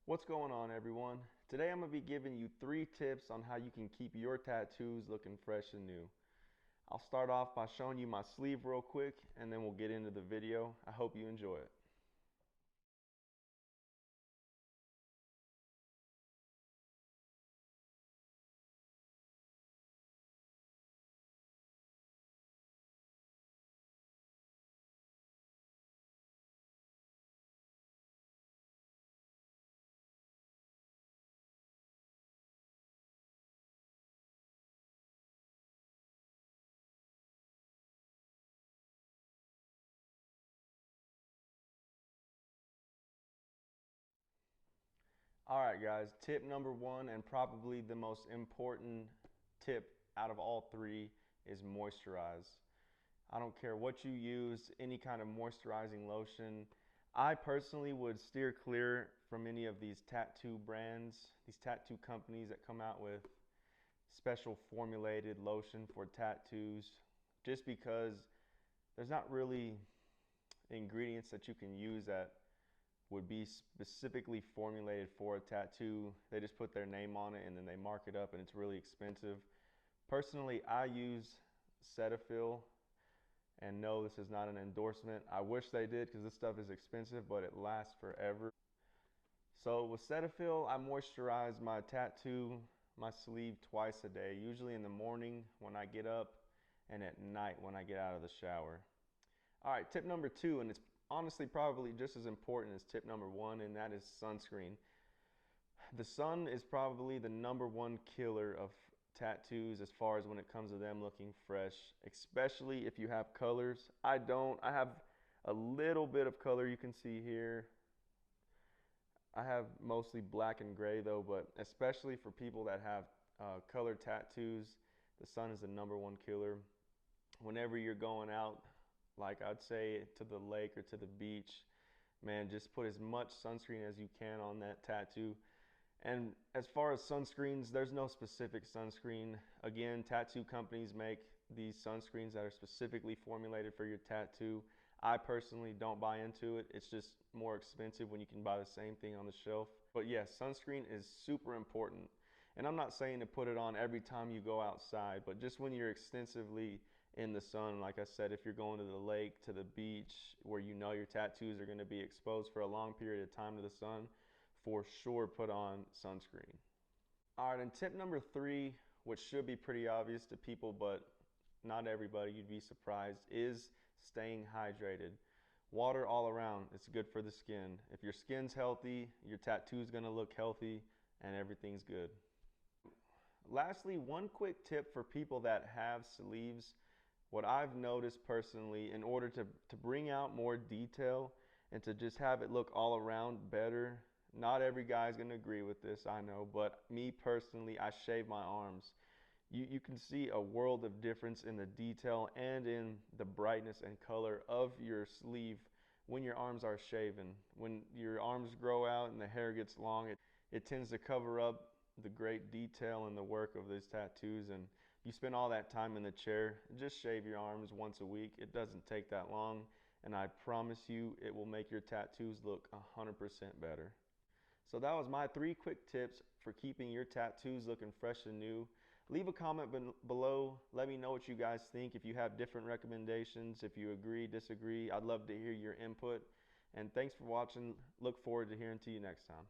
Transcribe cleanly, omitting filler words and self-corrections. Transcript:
What's going on, everyone? Today I'm going to be giving you 3 tips on how you can keep your tattoos looking fresh and new. I'll start off by showing you my sleeve real quick and then we'll get into the video. I hope you enjoy it. Alright guys, tip number 1 and probably the most important tip out of all 3 is moisturize. I don't care what you use, any kind of moisturizing lotion. I personally would steer clear from any of these tattoo brands, these tattoo companies that come out with special formulated lotion for tattoos, just because there's not really ingredients that you can use that would be specifically formulated for a tattoo. They just put their name on it and then they mark it up and it's really expensive. Personally, I use Cetaphil, and no, this is not an endorsement. I wish they did because this stuff is expensive, but it lasts forever. So with Cetaphil, I moisturize my tattoo, my sleeve twice a day, usually in the morning when I get up and at night when I get out of the shower. All right, tip number 2, and it's honestly probably just as important as tip number 1, and that is sunscreen. The sun is probably the number 1 killer of tattoos as far as when it comes to them looking fresh, especially if you have colors. I don't. I have a little bit of color you can see here. I have mostly black and gray though, but especially for people that have colored tattoos, the sun is the number 1 killer. Whenever you're going out, like I'd say to the lake or to the beach, man, just put as much sunscreen as you can on that tattoo. And as far as sunscreens, there's no specific sunscreen. Again, tattoo companies make these sunscreens that are specifically formulated for your tattoo. I personally don't buy into it. It's just more expensive when you can buy the same thing on the shelf. But yes, sunscreen is super important. And I'm not saying to put it on every time you go outside, but just when you're extensively in the sun, like I said, if you're going to the lake, to the beach, where you know your tattoos are going to be exposed for a long period of time to the sun, for sure put on sunscreen. All right, and tip number 3, which should be pretty obvious to people, but not everybody, you'd be surprised, is staying hydrated. Water all around, it's good for the skin. If your skin's healthy, your tattoo's gonna look healthy and everything's good. Lastly, one quick tip for people that have sleeves. What I've noticed personally, in order to bring out more detail and to just have it look all around better, not every guy's gonna agree with this, I know, but me personally, I shave my arms. You can see a world of difference in the detail and in the brightness and color of your sleeve when your arms are shaven. When your arms grow out and the hair gets long, it tends to cover up the great detail and the work of these tattoos, and you spend all that time in the chair. Just shave your arms once a week. It doesn't take that long, and I promise you it will make your tattoos look 100% better. So that was my 3 quick tips for keeping your tattoos looking fresh and new. Leave a comment below. Let me know what you guys think. If you have different recommendations, if you agree, disagree, I'd love to hear your input. And thanks for watching. Look forward to hearing to you next time.